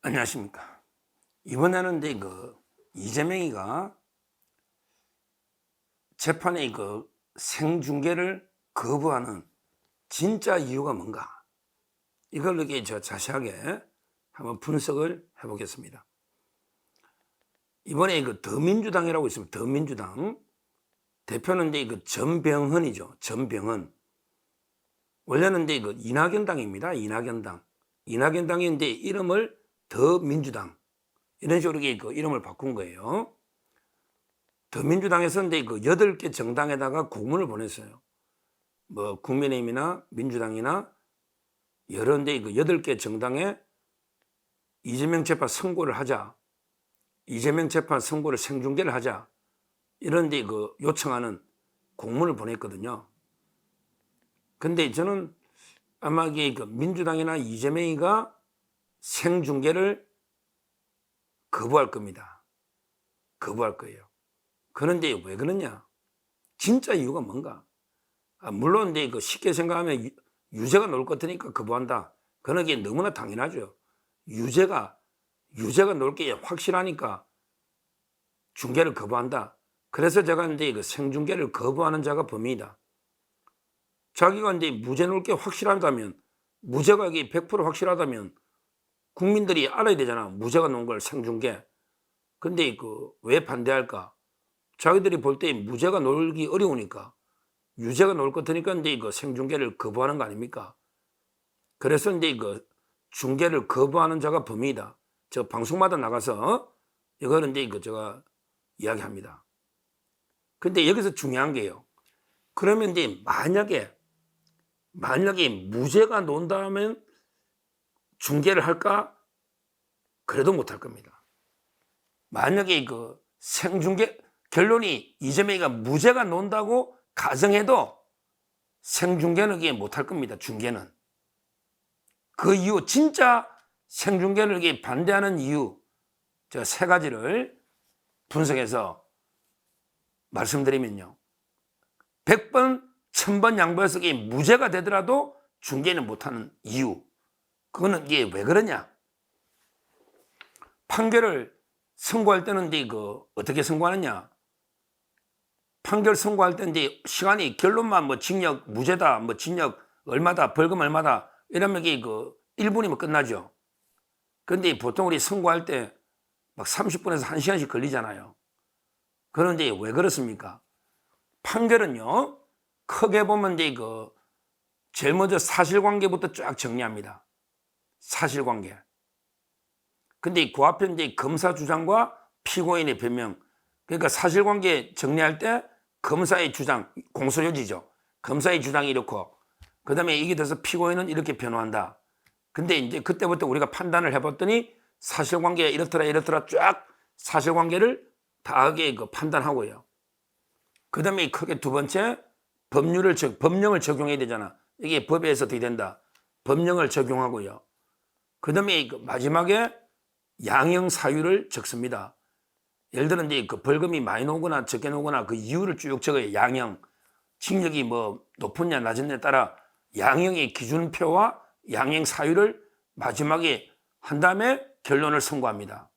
안녕하십니까. 이번에는 이재명이가 재판의 생중계를 거부하는 진짜 이유가 뭔가, 이걸 저 자세하게 한번 분석을 해보겠습니다. 이번에 더민주당이라고 있습니다. 더민주당 대표는 전병헌이죠. 전병헌. 원래는 이낙연 당입니다. 이낙연 당. 이낙연 당이 이름을 더민주당, 이런 식으로 이름을 바꾼 거예요. 더민주당에서 8개 정당에다가 공문을 보냈어요. 뭐 국민의힘이나 민주당이나 여러 8개 정당에 이재명 재판 선고를 하자, 이재명 재판 선고를 생중계를 하자, 이런 요청하는 공문을 보냈거든요. 근데 저는 아마 민주당이나 이재명이가 생중계를 거부할 겁니다. 거부할 거예요. 그런데 왜 그러냐? 진짜 이유가 뭔가? 물론 쉽게 생각하면 유죄가 나올 것 같으니까 거부한다. 그런 게 너무나 당연하죠. 유죄가 나올 게 확실하니까 중계를 거부한다. 그래서 제가 생중계를 거부하는 자가 범인이다. 자기가 무죄 나올 게 확실하다면, 무죄가 100% 확실하다면 국민들이 알아야 되잖아. 무죄가 나온 걸 생중계. 근데 왜 반대할까? 자기들이 볼 때 무죄가 나오기 어려우니까, 유죄가 나올 것 같으니까 생중계를 거부하는 거 아닙니까? 그래서 중계를 거부하는 자가 범인이다. 저 방송마다 나가서 이거는 제가 이야기합니다. 근데 여기서 중요한 게요. 그러면 만약에 무죄가 나온다면 중계를 할까? 그래도 못할 겁니다. 만약에 생중계 결론이 이재명이가 무죄가 나온다고 가정해도 생중계는 못할 겁니다. 중계는. 그 이유, 진짜 생중계를 반대하는 이유, 저 3가지를 분석해서 말씀드리면요. 100번, 1000번 양보해서 무죄가 되더라도 중계는 못하는 이유. 그거는 왜 그러냐? 판결을 선고할 때는 어떻게 선고하느냐? 판결 선고할 때 시간이 결론만 징역 무죄다, 징역 얼마다, 벌금 얼마다 이러면 1분이면 끝나죠. 근데 보통 우리 선고할 때 막 30분에서 1시간씩 걸리잖아요. 그런데 왜 그렇습니까? 판결은요, 크게 보면 제일 먼저 사실관계부터 쫙 정리합니다. 사실관계. 근데 그 앞에 검사 주장과 피고인의 변명. 그러니까 사실관계 정리할 때 검사의 주장, 공소유지죠. 검사의 주장이 이렇고, 그 다음에 이게 돼서 피고인은 이렇게 변호한다. 근데 그때부터 우리가 판단을 해봤더니 사실관계가 이렇더라 쫙 사실관계를 다하게 판단하고요. 그 다음에 크게 두 번째, 법령을 적용해야 되잖아. 이게 법에서 어떻게 된다. 법령을 적용하고요. 그 다음에 마지막에 양형 사유를 적습니다. 예를 들어 벌금이 많이 나오거나 적게 나오거나 그 이유를 쭉 적어요. 양형. 징역이 높으냐 낮으냐에 따라 양형의 기준표와 양형 사유를 마지막에 한 다음에 결론을 선고합니다.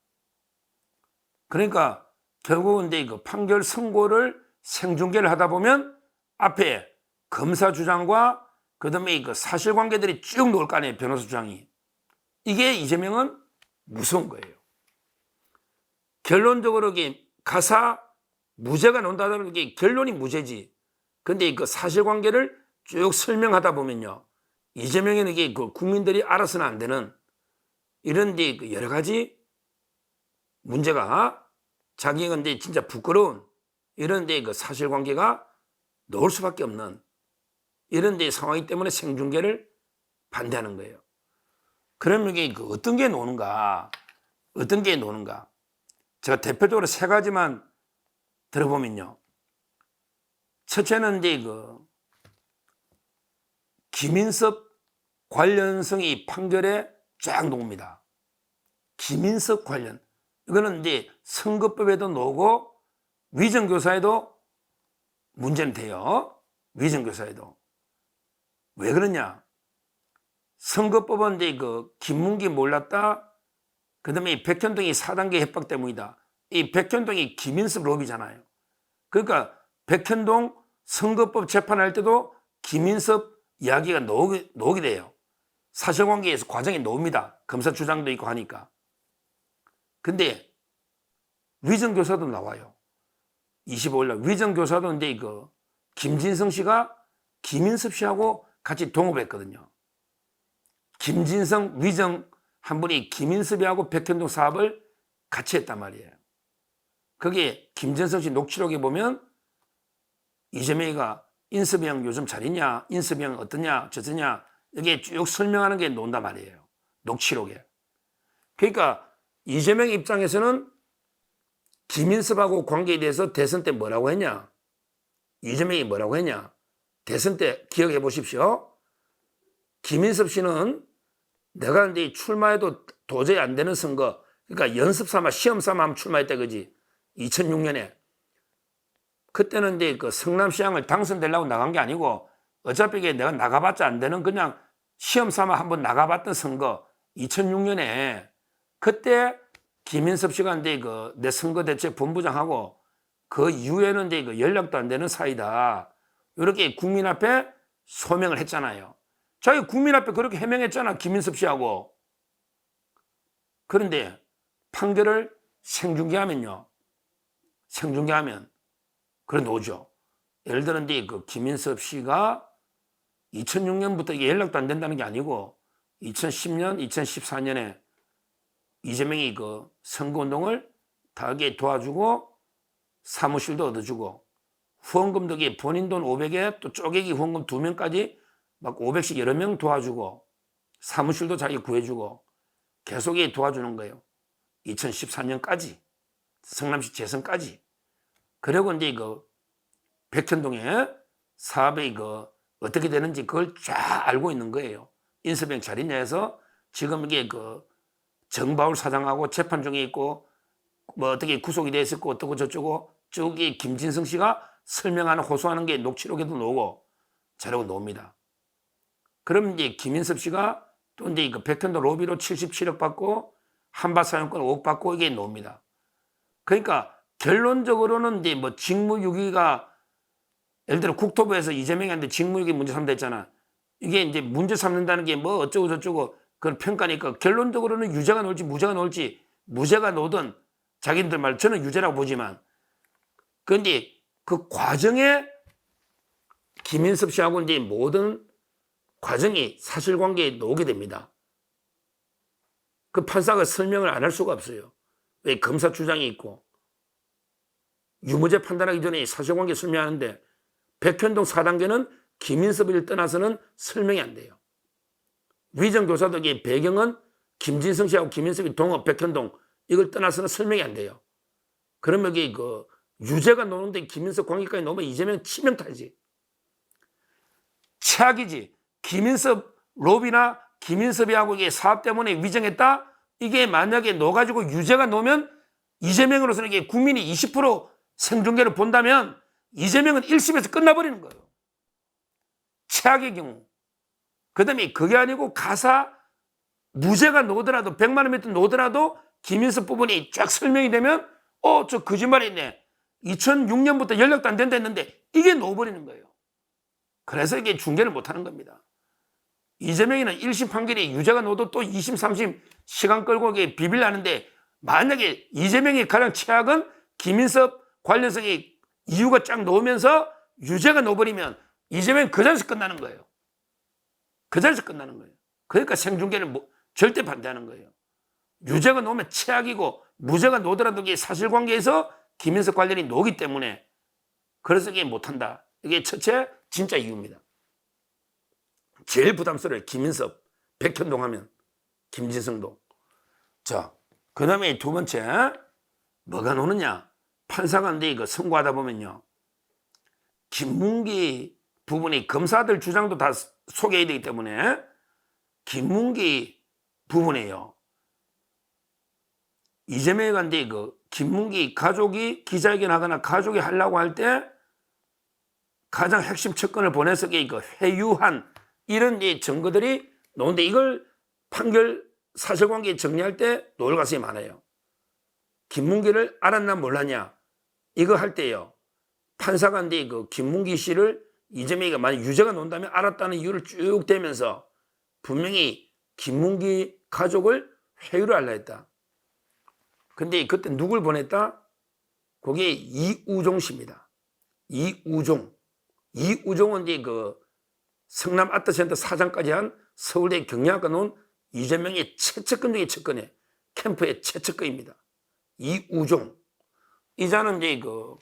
그러니까 결국은 판결 선고를 생중계를 하다 보면 앞에 검사 주장과 그 다음에 사실관계들이 쭉 나올 거 아니에요. 변호사 주장이. 이게 이재명은 무서운 거예요. 결론적으로 가사 무죄가 나온다는 게 결론이 무죄지. 근데 사실관계를 쭉 설명하다 보면요. 이재명에는 국민들이 알아서는 안 되는 이런 여러 가지 문제가 자기가 진짜 부끄러운 이런 사실관계가 나올 수밖에 없는 이런 상황이기 때문에 생중계를 반대하는 거예요. 그러면 이게 어떤 게 나오는가? 어떤 게 나오는가? 제가 대표적으로 3가지만 들어보면요. 첫째는 김인섭 관련성이 판결에 쫙 나옵니다. 김인섭 관련. 이거는 선거법에도 나오고 위정교사에도 문제는 돼요. 위정교사에도. 왜 그러냐? 선거법은 김문기 몰랐다. 그다음에 이 백현동이 4단계 협박 때문이다. 이 백현동이 김인섭 로비잖아요. 그러니까 백현동 선거법 재판할 때도 김인섭 이야기가 나오게 돼요. 사실관계에서 과정이 나옵니다. 검사 주장도 있고 하니까. 근데 위정교사도 나와요. 25일날 위정교사도 근데 이거 김진성 씨가 김인섭 씨하고 같이 동업했거든요. 김진성, 위정 한 분이 김인섭이하고 백현동 사업을 같이 했단 말이에요. 거기에 김진성 씨 녹취록에 보면 이재명이가 인섭이 형 요즘 잘 있냐? 인섭이 형 어떠냐? 저떠냐? 여기에 쭉 설명하는 게 나온단 말이에요. 녹취록에. 그러니까 이재명 입장에서는 김인섭하고 관계에 대해서 대선 때 뭐라고 했냐? 이재명이 뭐라고 했냐? 대선 때 기억해 보십시오. 김인섭 씨는 내가 근데 출마해도 도저히 안 되는 선거, 그러니까 연습 삼아 시험 삼아 한번 출마했다 그지? 2006년에. 그때는 이제 그 성남시장을 당선되려고 나간 게 아니고 어차피 이게 내가 나가봤자 안 되는 그냥 시험 삼아 한번 나가봤던 선거 2006년에 그때 김인섭 씨가 이제 그 내 선거대책 본부장하고 그 이후에는 이제 그 연락도 안 되는 사이다. 이렇게 국민 앞에 소명을 했잖아요. 자기 국민 앞에 그렇게 해명했잖아. 김인섭 씨하고. 그런데 판결을 생중계하면요. 생중계하면 그래 놓죠. 예를 들어 이제 그 김인섭 씨가 2006년부터 연락도 안 된다는 게 아니고 2010년, 2014년에 이재명이 그 선거운동을 다하게 도와주고 사무실도 얻어주고 후원금도 본인 돈 500에 또 쪼개기 후원금 2명까지 막 500씩 여러 명 도와주고 사무실도 자기 구해주고 계속 도와주는 거예요. 2014년까지 성남시 재선까지. 그리고 이제 그 백현동에 사업이 그 어떻게 되는지 그걸 쫙 알고 있는 거예요. 인섭형 잘 있냐 해서 지금 이게 그 정바울 사장하고 재판 중에 있고 뭐 어떻게 구속이 돼 있었고 어떻고 저쩌고 저기 김진성 씨가 설명하는 호소하는 게 녹취록에도 나오고 자료가 나옵니다. 그럼 이제 김인섭 씨가 또 이제 그 백현동 로비로 77억 받고 한밭 사용권 5억 받고 이게 나옵니다. 그러니까 결론적으로는 이제 뭐 직무유기가 예를 들어 국토부에서 이재명한테 직무유기 문제 삼다 했잖아. 이게 이제 문제 삼는다는 게 뭐 어쩌고 저쩌고 그런 평가니까 결론적으로는 유죄가 나올지 무죄가 나올지 무죄가 나오든 자기들 말 저는 유죄라고 보지만 그런데 그 과정에 김인섭 씨하고 이제 모든 과정이 사실관계에 나오게 됩니다. 그 판사가 설명을 안 할 수가 없어요. 왜 검사 주장이 있고 유무죄 판단하기 전에 사실관계 설명하는데 백현동 4단계는 김인섭을 떠나서는 설명이 안 돼요. 위정교사도 배경은 김진성 씨하고 김인섭이 동업 백현동 이걸 떠나서는 설명이 안 돼요. 그러면 이게 그 유죄가 나오는데 김인섭 관계까지 나오면 이재명 치명타지. 최악이지. 김인섭 로비나 김인섭이하고 이게 사업 때문에 위정했다? 이게 만약에 넣어가지고 유죄가 나오면 이재명으로서는 이게 국민이 20% 생중계를 본다면 이재명은 1심에서 끝나버리는 거예요. 최악의 경우. 그 다음에 그게 아니고 가사 무죄가 나오더라도 100만 원 밑에 나오더라도 김인섭 부분이 쫙 설명이 되면 저 거짓말이 있네. 2006년부터 연락도 안 된다 했는데 이게 나와버리는 거예요. 그래서 이게 중계를 못하는 겁니다. 이재명이는 1심 판결이 유죄가 나와도 또 2심, 3심 시간 끌고 이게 비빌라는데 만약에 이재명이 가장 최악은 김인섭 관련성이 이유가 쫙 나오면서 유죄가 나와버리면 이재명 그 자리에서 끝나는 거예요. 그 자리에서 끝나는 거예요. 그러니까 생중계를 절대 반대하는 거예요. 유죄가 나오면 최악이고 무죄가 나오더라도 이게 사실관계에서 김인섭 관련이 나오기 때문에 그래서 이게 못한다. 이게 첫째 진짜 이유입니다. 제일 부담스러워요. 김인섭, 백현동 하면 김진성도. 자, 그 다음에 두 번째 뭐가 나오느냐. 판사가 근데 이거 선고하다 보면요. 김문기 부분이 검사들 주장도 다 소개해야 되기 때문에 김문기 부분이에요. 이재명이 간데 그 김문기 가족이 기자회견 하거나 가족이 하려고 할 때 가장 핵심 척권을 보내서 그 회유한 이런 증거들이 나오는데 이걸 판결 사실관계 정리할 때 노을 가슴이 많아요. 김문기를 알았나 몰랐냐 이거 할 때요. 판사가 근데 그 김문기 씨를 이재명이가 만약 유죄가 나온다면 알았다는 이유를 쭉 대면서 분명히 김문기 가족을 회유를 하려 했다. 근데 그때 누굴 보냈다? 그게 이우종 씨입니다. 이우종은 이제 그 성남 아트센터 사장까지 한 서울대 경영학과 나온 이재명의 최측근 중의 측근에 캠프의 최측근입니다. 이우종. 이자는 이제 그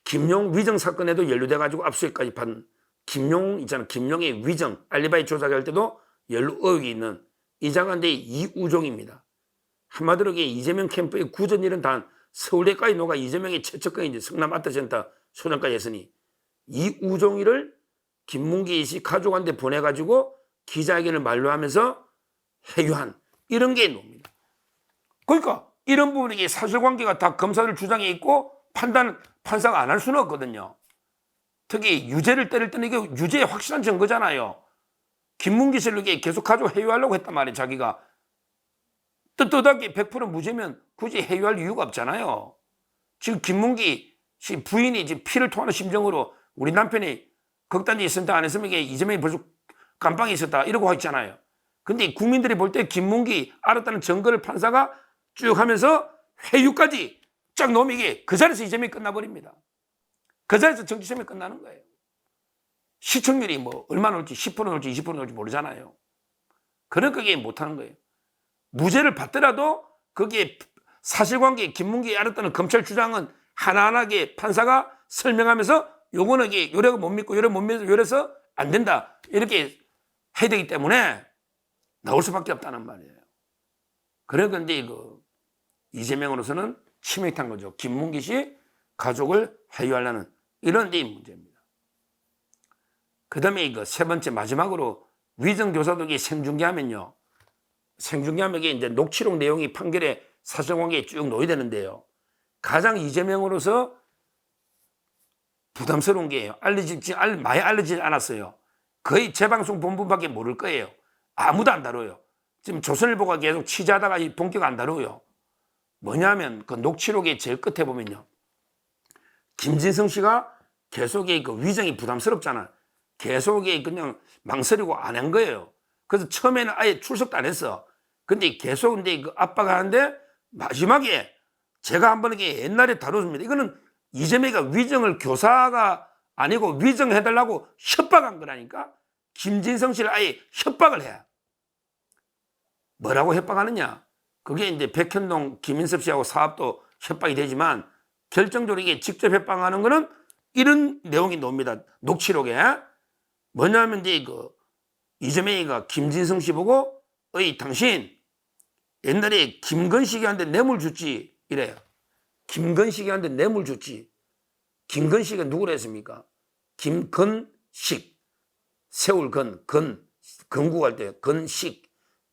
김용 위정 사건에도 연루돼가지고 압수수색까지 받은 김용 있잖아. 김용의 위정 알리바이 조작할 때도 연루 의혹이 있는 이자가 이제 이우종입니다. 한마디로 이재명 캠프의 굳은 일은 단 서울대까지 녹아 이재명의 최측근이 이제 성남 아트센터 소장까지 했으니 이우종이를 김문기 씨 가족한테 보내가지고 기자회견을 만료하면서 해유한 이런 게 나옵니다. 그러니까 이런 부분이 사실관계가 다 검사들 주장에 있고 판사가 안 할 수는 없거든요. 특히 유죄를 때릴 때는 이게 유죄의 확실한 증거잖아요. 김문기 씨를 계속 가지고 해유하려고 했단 말이에요. 자기가 떳떳하게 100% 무죄면 굳이 해유할 이유가 없잖아요. 지금 김문기 씨 부인이 지금 피를 토하는 심정으로 우리 남편이 극단지 있었다 안 했으면 이게 이재명이 벌써 감방에 있었다 이러고 있잖아요. 근데 국민들이 볼 때 김문기 알았다는 증거를 판사가 쭉 하면서 회유까지 쫙 놓으면 이게 그 자리에서 이재명이 끝나버립니다. 그 자리에서 정치 시험이 끝나는 거예요. 시청률이 뭐 얼마나 올지 10% 올지 20% 올지 모르잖아요. 그러니까 그게 못하는 거예요. 무죄를 받더라도 거기에 사실관계 김문기 알았다는 검찰 주장은 하나하나게 판사가 설명하면서 요거는 이게 요래가 못 믿고 요래 못 믿어서 요래서 안 된다 이렇게 해야 되기 때문에 나올 수밖에 없다는 말이에요. 그러니까 이제 그 이재명으로서는 치명한 거죠. 김문기 씨 가족을 회유하려는 이런 데 문제입니다. 그 다음에 이거 세 번째 마지막으로 위정교사도 생중계하면요. 생중계하면 이게 이제 녹취록 내용이 판결에 사실관계에 쭉 놓여야 되는데요. 가장 이재명으로서 부담스러운 게요. 많이 알려지지 않았어요. 거의 재방송 본부밖에 모를 거예요. 아무도 안 다뤄요. 지금 조선일보가 계속 취재하다가 본격 안 다뤄요. 뭐냐면 그 녹취록의 제일 끝에 보면요. 김진성 씨가 계속의 그 위정이 부담스럽잖아. 계속의 그냥 망설이고 안 한 거예요. 그래서 처음에는 아예 출석도 안 했어. 근데 계속 이제 그 압박하는데 마지막에 제가 한번 이게 옛날에 다뤘습니다. 이거는 이재명이가 위정을 교사가 아니고 위정해달라고 협박한 거라니까. 김진성 씨를 아예 협박을 해. 뭐라고 협박하느냐? 그게 이제 백현동 김인섭 씨하고 사업도 협박이 되지만 결정적으로 이게 직접 협박하는 거는 이런 내용이 나옵니다. 녹취록에. 뭐냐면 이제 그 이재명이가 김진성 씨 보고 어이 당신 옛날에 김건식이한테 뇌물 줬지 이래요. 김건식이한테 뇌물 줬지. 김건식이 누구라 했습니까? 김건식. 세울 건국할 때 건식.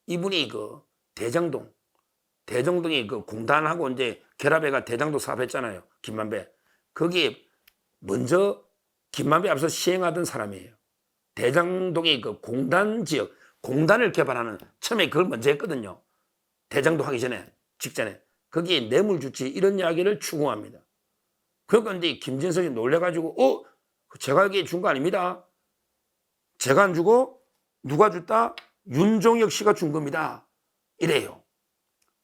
이분이 그 대정동이 그 공단하고 이제 결합해가 대장동 사업했잖아요. 김만배. 거기에 먼저 김만배 앞서 시행하던 사람이에요. 대장동이 그 공단 지역, 공단을 개발하는 처음에 그걸 먼저 했거든요. 대장동 하기 전에, 직전에. 거기에 뇌물 주지 이런 이야기를 추궁합니다. 그러니까 이제 김진성이 놀래가지고 제가 여기 준 거 아닙니다. 제가 안 주고 누가 줬다? 윤종혁 씨가 준 겁니다. 이래요.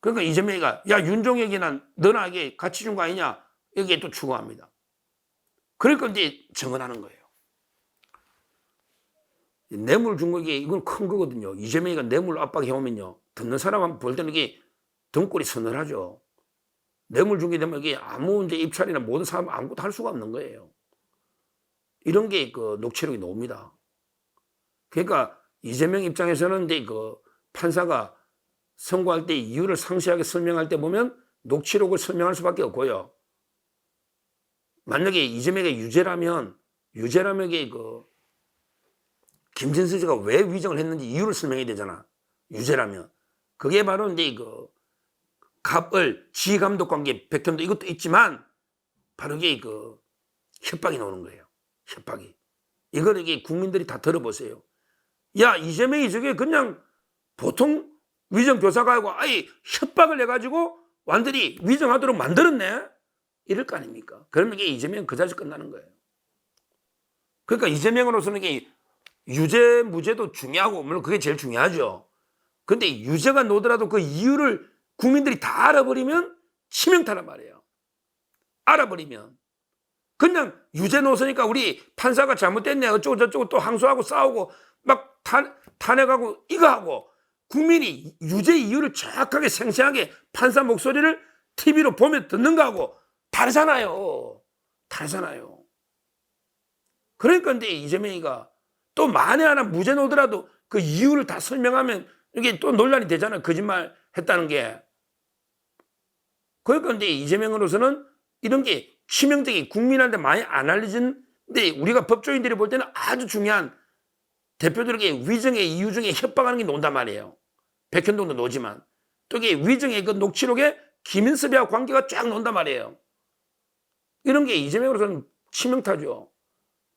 그러니까 이재명이가 야 윤종혁이나 너나 이게 같이 준 거 아니냐? 여기에 또 추궁합니다. 그러니까 이제 증언하는 거예요. 뇌물 준 거 이건 큰 거거든요. 이재명이가 뇌물 압박해오면요. 듣는 사람 볼 때는 이게 등골이 서늘하죠. 뇌물 준 게 되면 이게 아무 이제 입찰이나 모든 사람 아무것도 할 수가 없는 거예요. 이런 게 그 녹취록이 나옵니다. 그러니까 이재명 입장에서는 이제 그 판사가 선고할 때 이유를 상세하게 설명할 때 보면 녹취록을 설명할 수밖에 없고요. 만약에 이재명이 유죄라면 이게 그 김진수 씨가 왜 위정을 했는지 이유를 설명해야 되잖아. 유죄라면. 그게 바로 이제 그 갑을 지휘감독 관계 백현도 이것도 있지만 바로 이게 그 협박이 나오는 거예요. 협박이. 이걸 이게 국민들이 다 들어보세요. 야, 이재명이 저게 그냥 보통 위정교사가 아예 협박을 해가지고 완전히 위정하도록 만들었네? 이럴 거 아닙니까? 그러면 이게 이재명 그 자리에서 끝나는 거예요. 그러니까 이재명으로서는 이게 유죄, 무죄도 중요하고, 물론 그게 제일 중요하죠. 근데 유죄가 나오더라도 그 이유를 국민들이 다 알아버리면 치명타란 말이에요. 알아버리면. 그냥 유죄 놓으니까 우리 판사가 잘못됐네, 어쩌고 저쩌고 또 항소하고 싸우고 막 탄핵하고 이거 하고, 국민이 유죄 이유를 정확하게 생생하게 판사 목소리를 TV로 보면 듣는 거하고 다르잖아요. 다르잖아요. 그러니까 근데 이재명이가 또 만에 하나 무죄 나오더라도 그 이유를 다 설명하면 이게 또 논란이 되잖아요. 거짓말 했다는 게. 그러니까 근데 이재명으로서는 이런 게 치명적인, 국민한테 많이 안 알려진데 우리가 법조인들이 볼 때는 아주 중요한 대표들에게 위정의 이유 중에 협박하는 게 논단 말이에요. 백현동도 노지만 또 이게 위정의 그 녹취록에 김인섭이하고 관계가 쫙 논단 말이에요. 이런 게 이재명으로서는 치명타죠.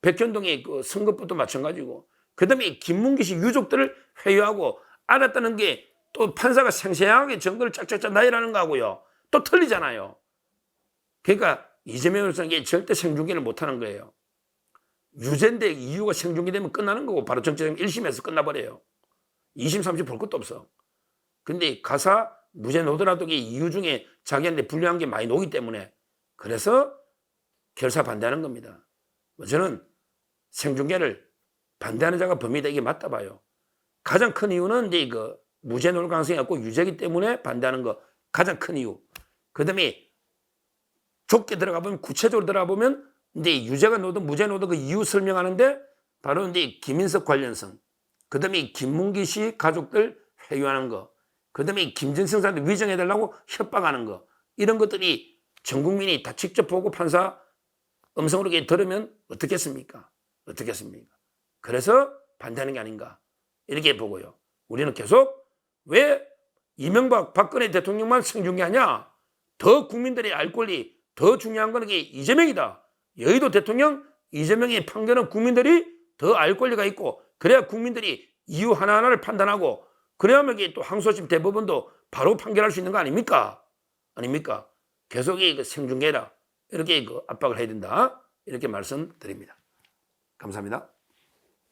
백현동의 그 선거법도 마찬가지고, 그 다음에 김문기 씨 유족들을 회유하고 알았다는 게 또 판사가 생생하게 증거를 짝짝짝 나열하는 거하고요. 또 틀리잖아요. 그러니까 이재명으로서는 이게 절대 생중계를 못하는 거예요. 유죄인데 이유가 생중계되면 끝나는 거고 바로 정치적 1심에서 끝나버려요. 2심, 3심 볼 것도 없어. 근데 가사 무죄 놓더라도 이유 중에 자기한테 불리한 게 많이 놓기 때문에 그래서 결사 반대하는 겁니다. 저는 생중계를 반대하는 자가 법이다, 이게 맞다 봐요. 가장 큰 이유는 이제 그 무죄 놓을 가능성이 없고 유죄이기 때문에 반대하는 거 가장 큰 이유. 그 다음에 좁게 들어가 보면, 구체적으로 들어가 보면 이제 유죄가 놓든 무죄 놓든 그 이유 설명하는데 바로 이제 김인석 관련성, 그 다음에 김문기 씨 가족들 회유하는 거, 그 다음에 김정성 사한테 위정해달라고 협박하는 거, 이런 것들이 전 국민이 다 직접 보고 판사 음성으로 들으면 어떻겠습니까? 어떻겠습니까? 그래서 반대하는 게 아닌가 이렇게 보고요. 우리는 계속 왜 이명박 박근혜 대통령만 생중계하냐? 더 국민들이 알 권리, 더 중요한 건 이게 이재명이다. 여의도 대통령 이재명의 판결은 국민들이 더 알 권리가 있고, 그래야 국민들이 이유 하나하나를 판단하고, 그래야만 이게 또 항소심 대법원도 바로 판결할 수 있는 거 아닙니까? 아닙니까? 계속 이 생중계라 이렇게 그 압박을 해야 된다, 이렇게 말씀드립니다. 감사합니다.